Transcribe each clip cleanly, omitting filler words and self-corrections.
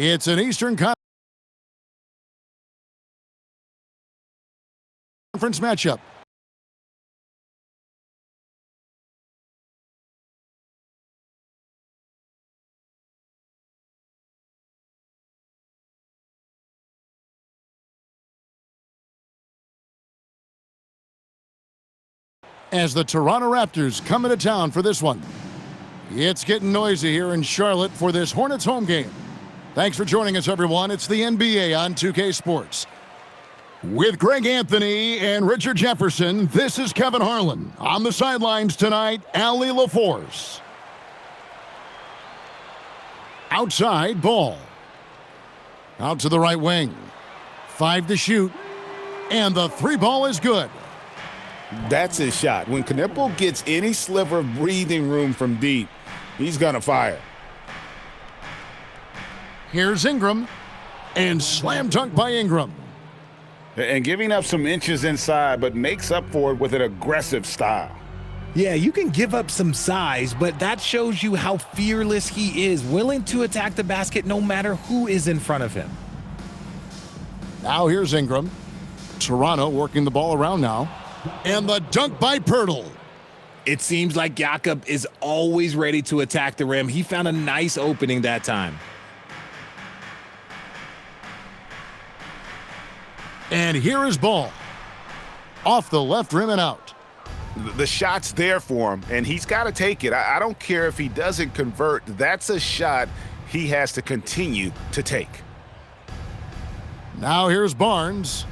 It's an Eastern Conference matchup. As the Toronto Raptors come into town for this one. It's getting noisy here in Charlotte for this Hornets home game. Thanks for joining us, everyone. It's the NBA on 2K Sports. With Greg Anthony and Richard Jefferson, this is Kevin Harlan. On the sidelines tonight, Allie LaForce. Outside, Ball. Out to the right wing. 5 to shoot. And the 3 ball is good. That's his shot. When Kneppel gets any sliver of breathing room from deep, he's going to fire. Here's Ingram. And slam dunk by Ingram. And giving up some inches inside, but makes up for it with an aggressive style. Yeah, you can give up some size, but that shows you how fearless he is, willing to attack the basket no matter who is in front of him. Now here's Ingram. Toronto working the ball around now. And the dunk by Poeltl. It seems like Jakob is always ready to attack the rim. He found a nice opening that time. And here is Ball. Off the left rim and out. The shot's there for him, and he's got to take it. I don't care if he doesn't convert. That's a shot he has to continue to take. Now here's Barnes.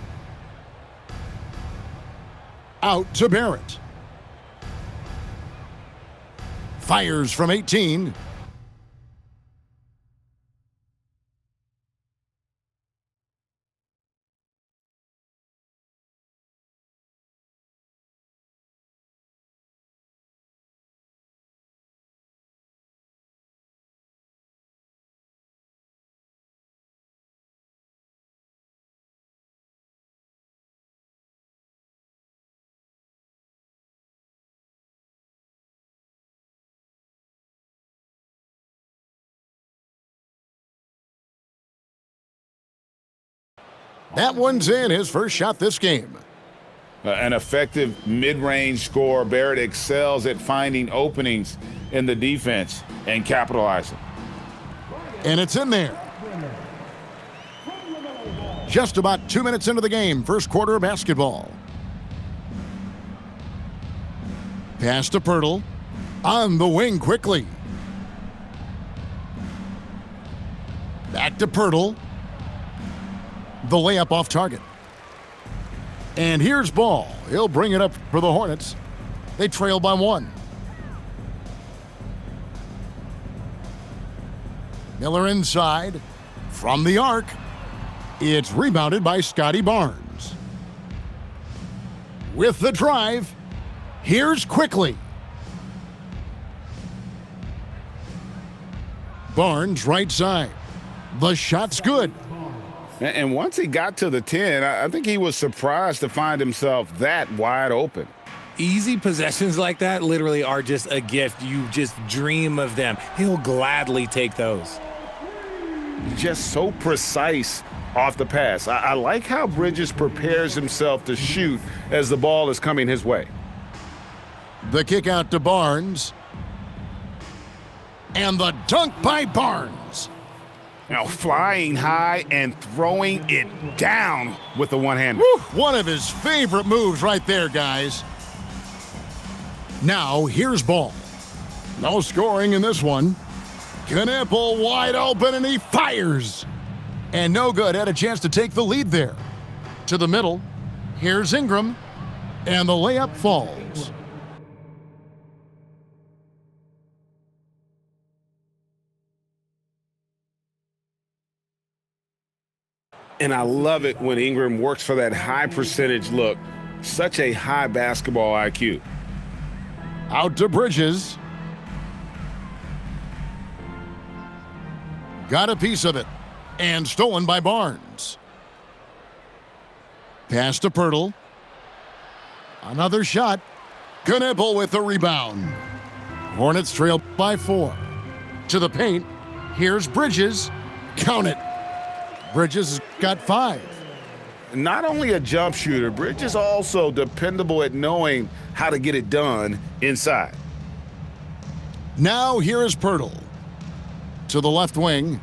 Out to Barrett. Fires from 18. That one's in, his first shot this game. An effective mid-range scorer. Barrett excels at finding openings in the defense and capitalizing. And it's in there. Just about 2 minutes into the game, first quarter of basketball. Pass to Poeltl. On the wing quickly. Back to Poeltl. The layup off target. And here's Ball. He'll bring it up for the Hornets. They trail by 1. Miller inside. From the arc. It's rebounded by Scotty Barnes. With the drive. Here's Quickly. Barnes right side. The shot's good. And once he got to the 10, I think he was surprised to find himself that wide open. Easy possessions like that literally are just a gift. You just dream of them. He'll gladly take those. Just so precise off the pass. I like how Bridges prepares himself to shoot as the ball is coming his way. The kick out to Barnes. And the dunk by Barnes. Now flying high and throwing it down with the one-hander. One of his favorite moves right there, guys. Now here's Ball. No scoring in this one. Kneppel wide open and he fires. And no good, had a chance to take the lead there. To the middle, here's Ingram. And the layup falls. And I love it when Ingram works for that high percentage look. Such a high basketball IQ. Out to Bridges. Got a piece of it. And stolen by Barnes. Pass to Poeltl. Another shot. Kneppel with the rebound. Hornets trail by 4. To the paint. Here's Bridges. Count it. Bridges got 5. Not only a jump shooter, Bridges also dependable at knowing how to get it done inside. Now here is Pirtle. To the left wing.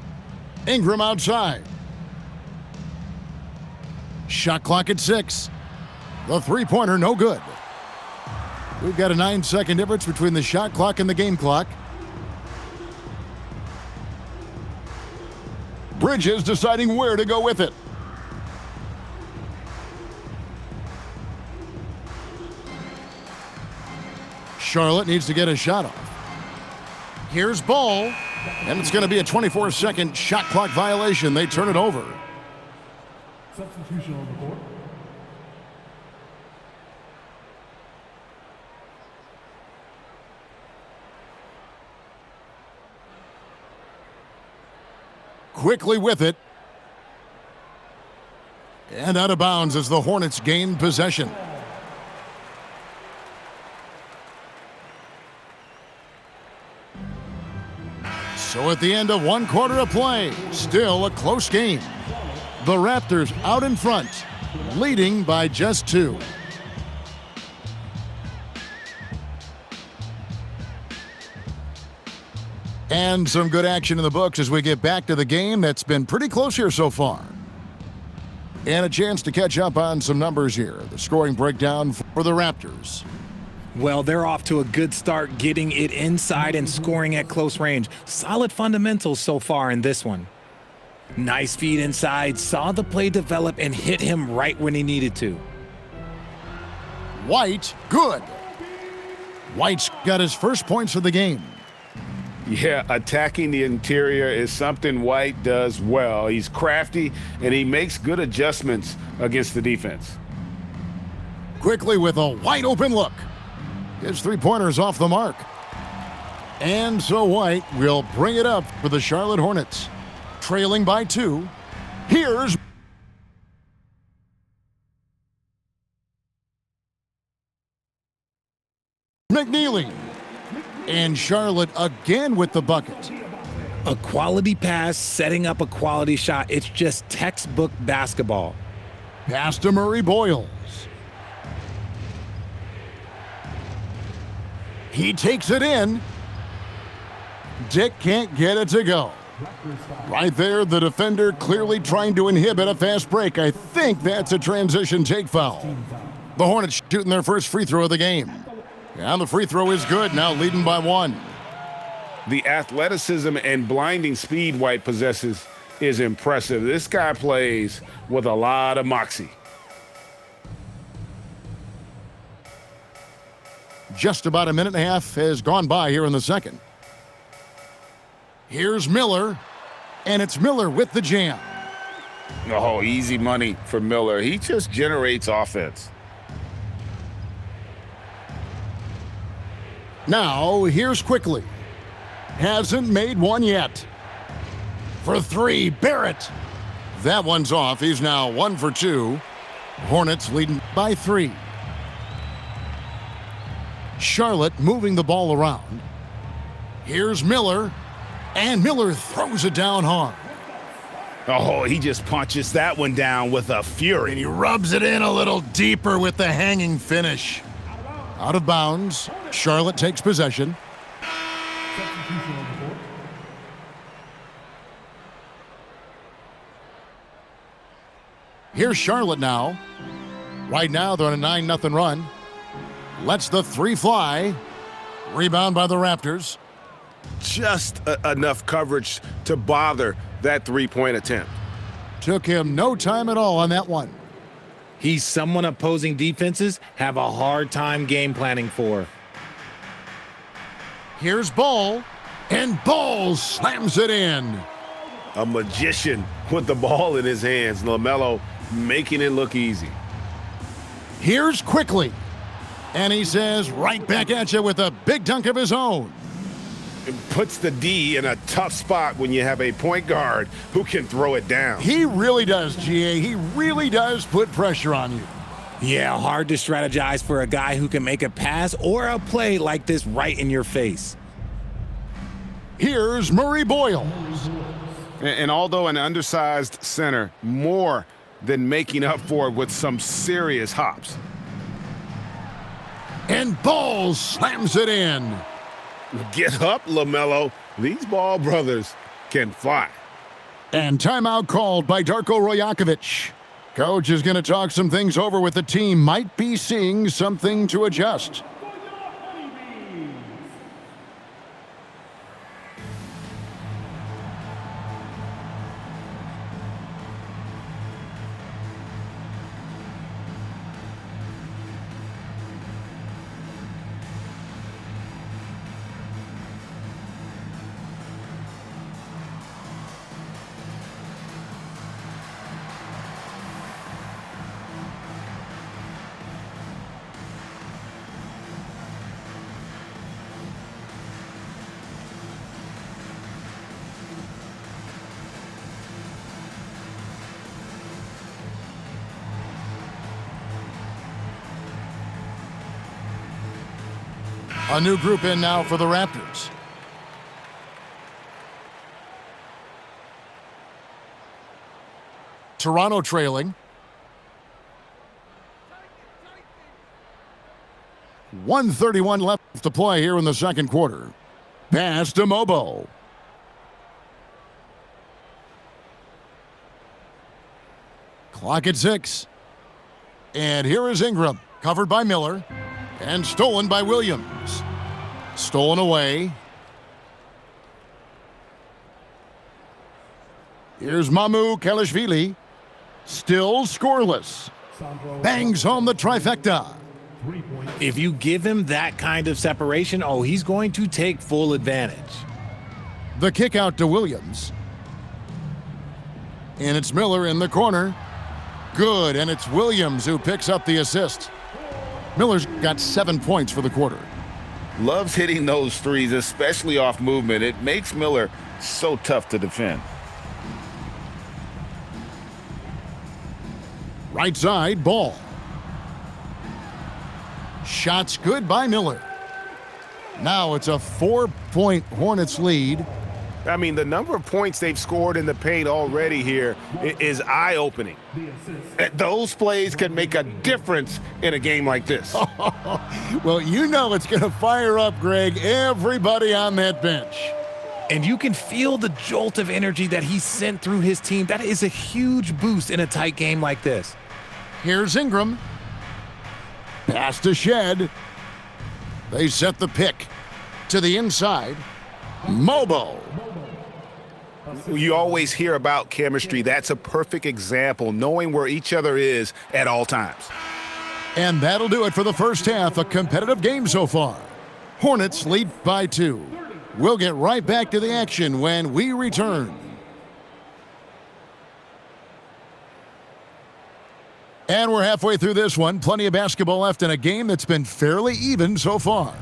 Ingram outside. Shot clock at 6. The three-pointer no good. We've got a 9-second difference between the shot clock and the game clock. Bridges deciding where to go with it. Charlotte needs to get a shot off. Here's Ball, and it's going to be a 24-second shot clock violation. They turn it over. Substitution on the court. Quickly with it. And out of bounds as the Hornets gain possession. So at the end of 1 quarter of play, still a close game. The Raptors out in front, leading by just 2. And some good action in the books as we get back to the game that's been pretty close here so far. And a chance to catch up on some numbers here. The scoring breakdown for the Raptors. Well, they're off to a good start getting it inside and scoring at close range. Solid fundamentals so far in this one. Nice feed inside, saw the play develop and hit him right when he needed to. White, good. White's got his first points of the game. Yeah, attacking the interior is something White does well. He's crafty, and he makes good adjustments against the defense. Quickly with a wide open look. His three-pointer's off the mark. And so White will bring it up for the Charlotte Hornets. Trailing by 2. Here's McNeely. And Charlotte again with the bucket. A quality pass, setting up a quality shot. It's just textbook basketball. Pass to Murray Boyles. He takes it in. Dick can't get it to go. Right there, the defender clearly trying to inhibit a fast break. I think that's a transition take foul. The Hornets shooting their first free throw of the game. And the free throw is good, now leading by 1. The athleticism and blinding speed White possesses is impressive. This guy plays with a lot of moxie. Just about a minute and a half has gone by here in the second. Here's Miller, and it's Miller with the jam. Oh, easy money for Miller. He just generates offense. Now, here's Quickly. Hasn't made one yet. For 3, Barrett. That one's off. He's now 1 for 2. Hornets leading by 3. Charlotte moving the ball around. Here's Miller, and Miller throws it down hard. Oh, he just punches that one down with a fury. And he rubs it in a little deeper with the hanging finish. Out of bounds. Charlotte takes possession. Substitution on the court. Here's Charlotte now. Right now, they're on a 9-0 run. Lets the 3 fly. Rebound by the Raptors. Just enough coverage to bother that three-point attempt. Took him no time at all on that one. He's someone opposing defenses have a hard time game planning for. Here's Ball, and Ball slams it in. A magician with the ball in his hands. LaMelo making it look easy. Here's Quickly, and he says right back at you with a big dunk of his own. It puts the D in a tough spot when you have a point guard who can throw it down. He really does, GA. He really does put pressure on you. Yeah, hard to strategize for a guy who can make a pass or a play like this right in your face. Here's Murray Boyles. And although an undersized center, more than making up for it with some serious hops. And Ball slams it in. Get up, LaMelo. These Ball brothers can fly. And timeout called by Darko Rajakovic. Coach is going to talk some things over with the team. Might be seeing something to adjust. A new group in now for the Raptors. Toronto trailing. 1:31 left to play here in the second quarter. Pass to Mobo. Clock at 6. And here is Ingram, covered by Miller. And stolen by Williams. Stolen away. Here's Mamu Kelishvili. Still scoreless. Bangs home the trifecta. If you give him that kind of separation, oh, he's going to take full advantage. The kick out to Williams. And it's Miller in the corner. Good, and it's Williams who picks up the assist. Miller's got 7 points for the quarter. Loves hitting those threes, especially off movement. It makes Miller so tough to defend. Right side, Ball. Shots good by Miller. Now it's a 4-point Hornets lead. I mean, the number of points they've scored in the paint already here is eye-opening. Those plays can make a difference in a game like this. Well, you know it's going to fire up, Greg, everybody on that bench. And you can feel the jolt of energy that he sent through his team. That is a huge boost in a tight game like this. Here's Ingram. Pass to Shed. They set the pick to the inside. Mobo. You always hear about chemistry. That's a perfect example, knowing where each other is at all times. And that'll do it for the first half. A competitive game so far. Hornets lead by 2. We'll get right back to the action when we return. And we're halfway through this one. Plenty of basketball left in a game that's been fairly even so far.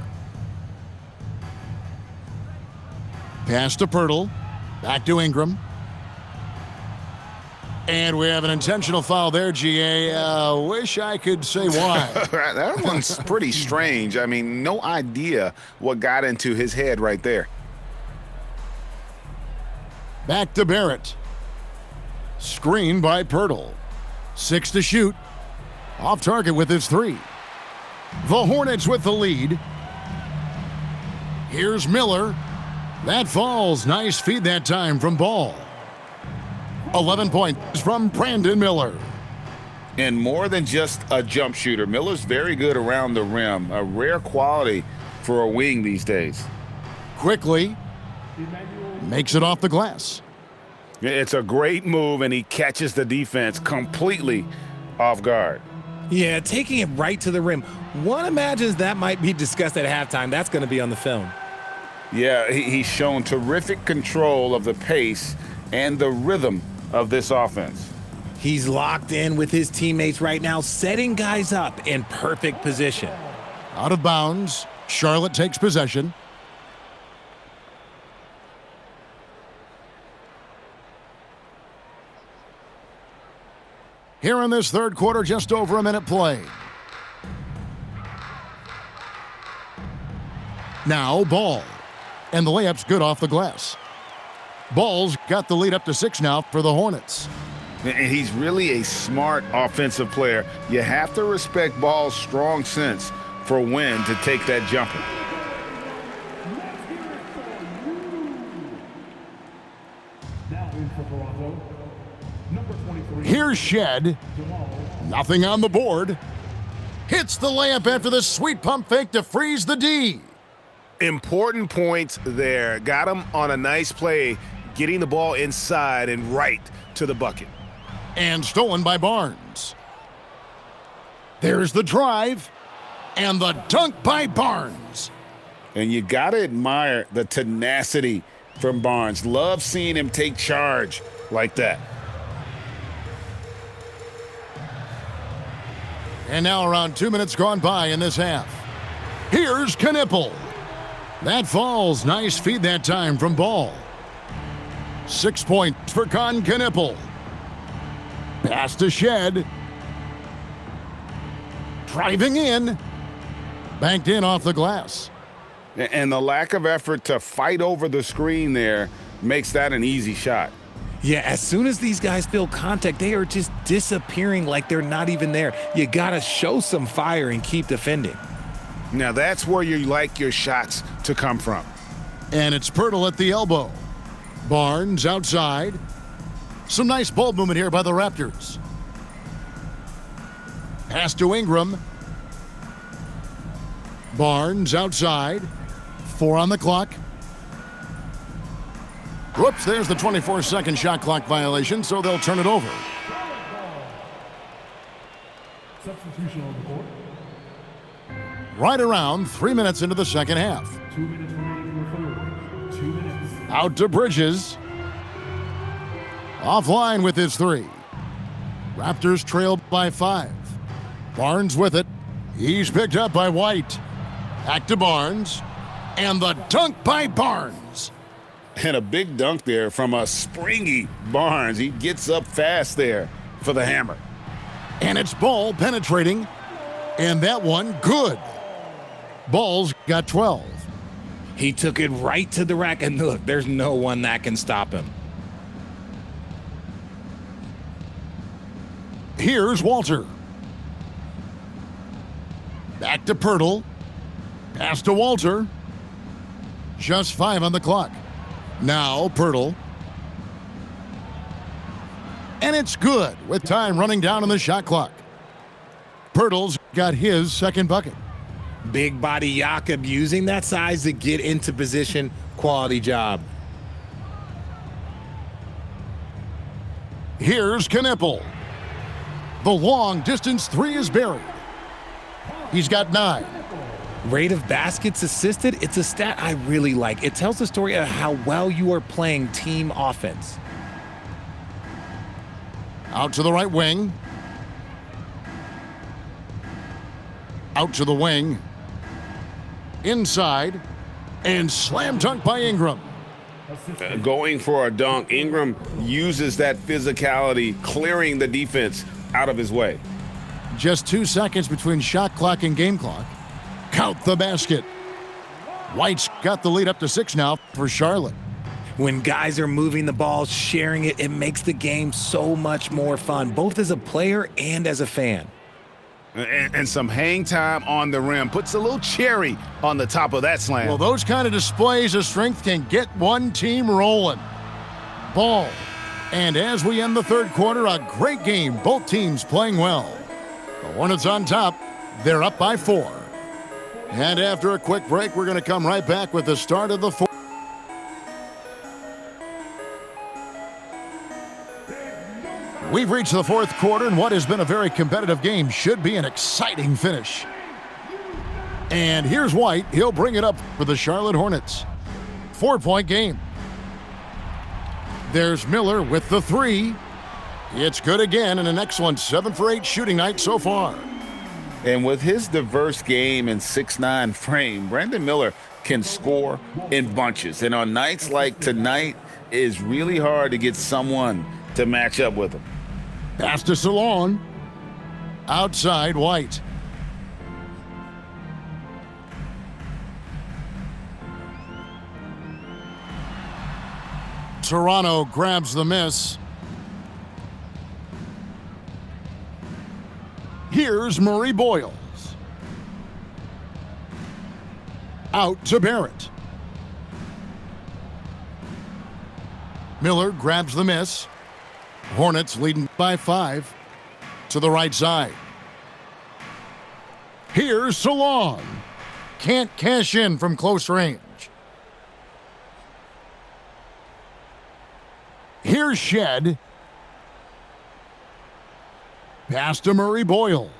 Pass to Pirtle. Back to Ingram. And we have an intentional foul there, GA. Wish I could say why. That one's pretty strange. I mean, no idea what got into his head right there. Back to Barrett. Screen by Pirtle. 6 to shoot. Off target with his 3. The Hornets with the lead. Here's Miller. That falls. Nice feed that time from Ball. 11 points from Brandon Miller. And more than just a jump shooter, Miller's very good around the rim. A rare quality for a wing these days. Quickly makes it off the glass. It's a great move, and he catches the defense completely off guard. Yeah, taking it right to the rim. One imagines that might be discussed at halftime. That's going to be on the film. Yeah, he's shown terrific control of the pace and the rhythm of this offense. He's locked in with his teammates right now, setting guys up in perfect position. Out of bounds. Charlotte takes possession. Here in this third quarter, just over a minute played. Now Ball. And the layup's good off the glass. Ball's got the lead up to 6 now for the Hornets. And he's really a smart offensive player. You have to respect Ball's strong sense for when to take that jumper. Now in for Toronto, number 23. Here's Shed. Nothing on the board. Hits the layup after the sweet pump fake to freeze the D. Important points there. Got him on a nice play, getting the ball inside and right to the bucket. And stolen by Barnes. There's the drive. And the dunk by Barnes. And you got to admire the tenacity from Barnes. Love seeing him take charge like that. And now around 2 minutes gone by in this half. Here's Knipple. That falls. Nice feed that time from Ball. 6 points for Con Knipple. Pass to Shed. Driving in. Banked in off the glass. And the lack of effort to fight over the screen there makes that an easy shot. Yeah, as soon as these guys feel contact, they are just disappearing like they're not even there. You got to show some fire and keep defending. Now that's where you like your shots to come from. And it's Pirtle at the elbow. Barnes outside. Some nice ball movement here by the Raptors. Pass to Ingram. Barnes outside. 4 on the clock. Whoops, there's the 24-second shot clock violation, so they'll turn it over. Substitution on the court. Right around 3 minutes into the second half. 2 minutes remaining in the third. 2 minutes. Out to Bridges. Offline with his 3. Raptors trail by 5. Barnes with it. He's picked up by White. Back to Barnes. And the dunk by Barnes. And a big dunk there from a springy Barnes. He gets up fast there for the hammer. And it's Ball penetrating. And that one good. Ball's got 12. He took it right to the rack, and look, there's no one that can stop him. Here's Walter. Back to Pirtle. Pass to Walter. Just 5 on the clock. Now Pirtle. And it's good with time running down on the shot clock. Pirtle's got his second bucket. Big body Jakob using that size to get into position. Quality job. Here's Knipple. The long distance 3 is buried. He's got 9. Rate of baskets assisted, it's a stat I really like. It tells the story of how well you are playing team offense. Out to the right wing. Out to the wing. Inside. And slam dunk by Ingram. Going for a dunk, Ingram uses that physicality, clearing the defense out of his way. Just 2 seconds between shot clock and game clock. Count the basket. White's got the lead up to 6 now for Charlotte. When guys are moving the ball, sharing it, it makes the game so much more fun, both as a player and as a fan. And some hang time on the rim. Puts a little cherry on the top of that slam. Well, those kind of displays of strength can get one team rolling. Ball. And as we end the third quarter, a great game. Both teams playing well. The Hornets on top. They're up by 4. And after a quick break, we're going to come right back with the start of the fourth. We've reached the fourth quarter, and what has been a very competitive game should be an exciting finish. And here's White. He'll bring it up for the Charlotte Hornets. 4-point game. There's Miller with the 3. It's good again, and an excellent 7 for 8 shooting night so far. And with his diverse game and 6'9" frame, Brandon Miller can score in bunches. And on nights like tonight, it is really hard to get someone to match up with him. Pass to Salon. Outside, White. Toronto grabs the miss. Here's Murray Boyles. Out to Barrett. Miller grabs the miss. Hornets leading by 5 to the right side. Here's Salon. Can't cash in from close range. Here's Shed. Pass to Murray Boyles.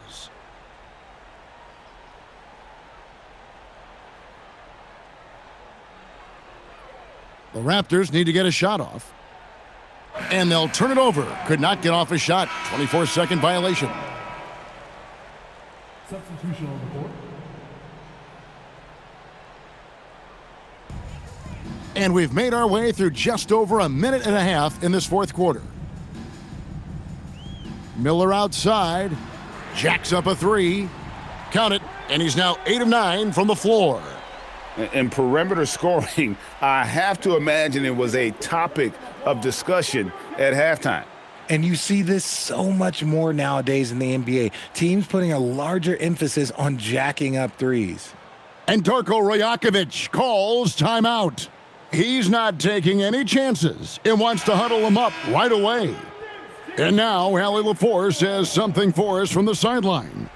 The Raptors need to get a shot off. And they'll turn it over. Could not get off a shot. 24-second violation. Substitution on the court. And we've made our way through just over a minute and a half in this fourth quarter. Miller outside. Jacks up a 3. Count it. And he's now 8 of 9 from the floor. In perimeter scoring, I have to imagine it was a topic of discussion at halftime. And you see this so much more nowadays in the NBA. Teams putting a larger emphasis on jacking up threes. And Darko Rajakovic calls timeout. He's not taking any chances and wants to huddle him up right away. And now Allie LaForce says something for us from the sideline.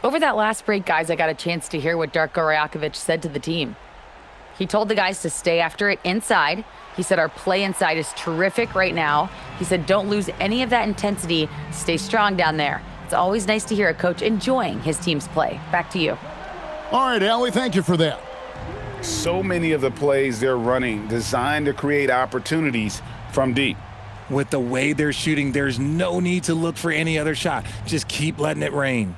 Over that last break, guys, I got a chance to hear what Darko Rajakovic said to the team. He told the guys to stay after it inside. He said our play inside is terrific right now. He said don't lose any of that intensity. Stay strong down there. It's always nice to hear a coach enjoying his team's play. Back to you. All right, Allie, thank you for that. So many of the plays they're running designed to create opportunities from deep. With the way they're shooting, there's no need to look for any other shot. Just keep letting it rain.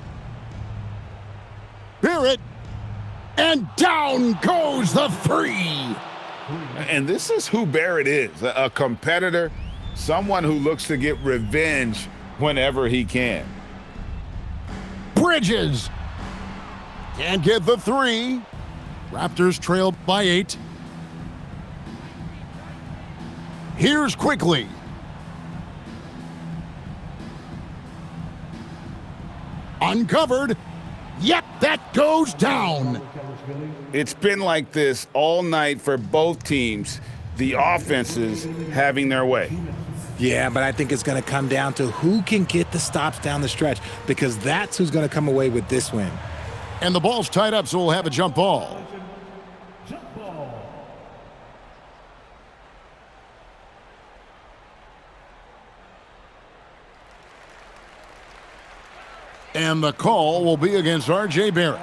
Barrett, and down goes the 3. And this is who Barrett is, a competitor, someone who looks to get revenge whenever he can. Bridges can't get the 3. Raptors trail by 8. Here's Quickly. Uncovered. Yep, that goes down. It's been like this all night for both teams, the offenses having their way. Yeah, but I think it's going to come down to who can get the stops down the stretch, because that's who's going to come away with this win. And the ball's tied up, so we'll have a jump ball. Jump ball. And the call will be against R.J. Barrett.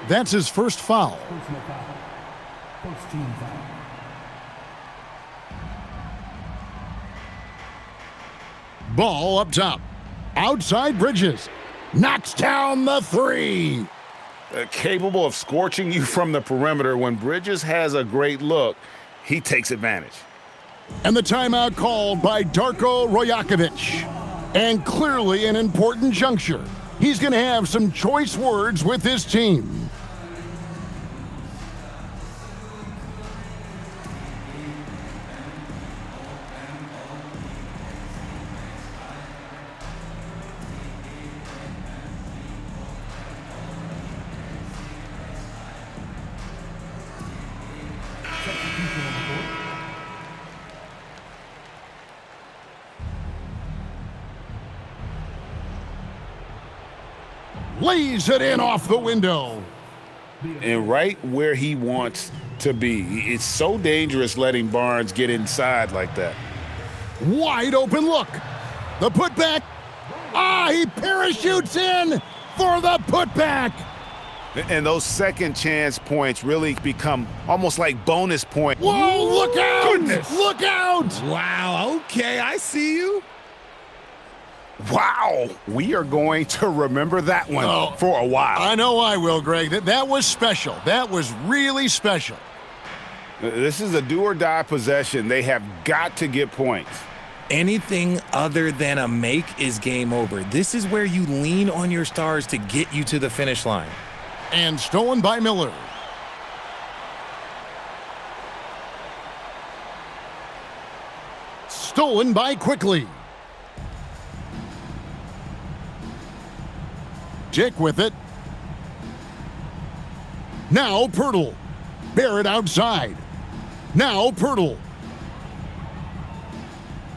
That's his first foul. Personal foul. First team foul. Ball up top. Outside Bridges. Knocks down the 3. Capable of scorching you from the perimeter. When Bridges has a great look, he takes advantage. And the timeout called by Darko Rajakovic. And clearly an important juncture. He's going to have some choice words with his team. Substitution on the court. Lays it in off the window. And right where he wants to be. It's so dangerous letting Barnes get inside like that. Wide open look. The putback. He parachutes in for the putback. And those second chance points really become almost like bonus points. Whoa, look out! Goodness. Look out! Wow, okay, I see you. Wow, we are going to remember that one for a while. I know I will, Greg. That was special. That was really special. This is a do-or-die possession. They have got to get points. Anything other than a make is game over. This is where you lean on your stars to get you to the finish line. And stolen by Miller. stolen by Quickly. Dick with it. Now Pirtle. Barrett outside. Now Pirtle.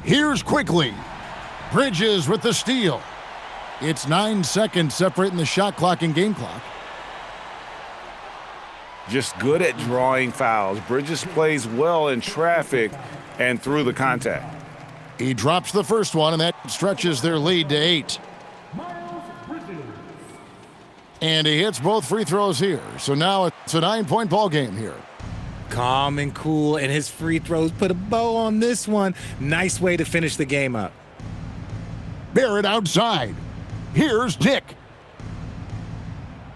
Here's Quickly. Bridges with the steal. It's 9 seconds separating the shot clock and game clock. Just good at drawing fouls. Bridges plays well in traffic and through the contact. He drops the first one, and that stretches their lead to 8. Miles Bridges. And he hits both free throws here. So now it's a 9-point ball game here. Calm and cool, and his free throws put a bow on this one. Nice way to finish the game up. Barrett outside. Here's Dick.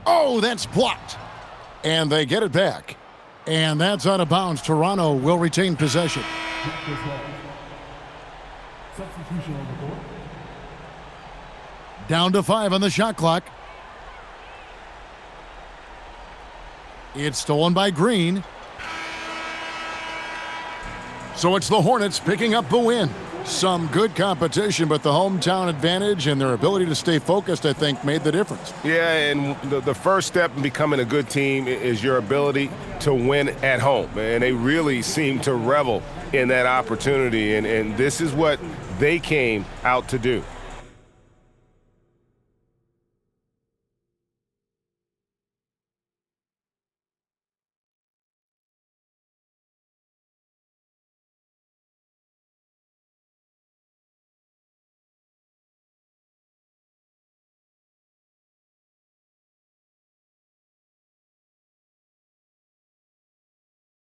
Oh, that's blocked. And they get it back. And that's out of bounds. Toronto will retain possession. Marcus Hall. Substitution on the court. Down to 5 on the shot clock. It's stolen by Green. So it's the Hornets picking up the win. Some good competition, but the hometown advantage and their ability to stay focused, I think, made the difference. Yeah, and the first step in becoming a good team is your ability to win at home. And they really seem to revel in that opportunity, and this is what they came out to do.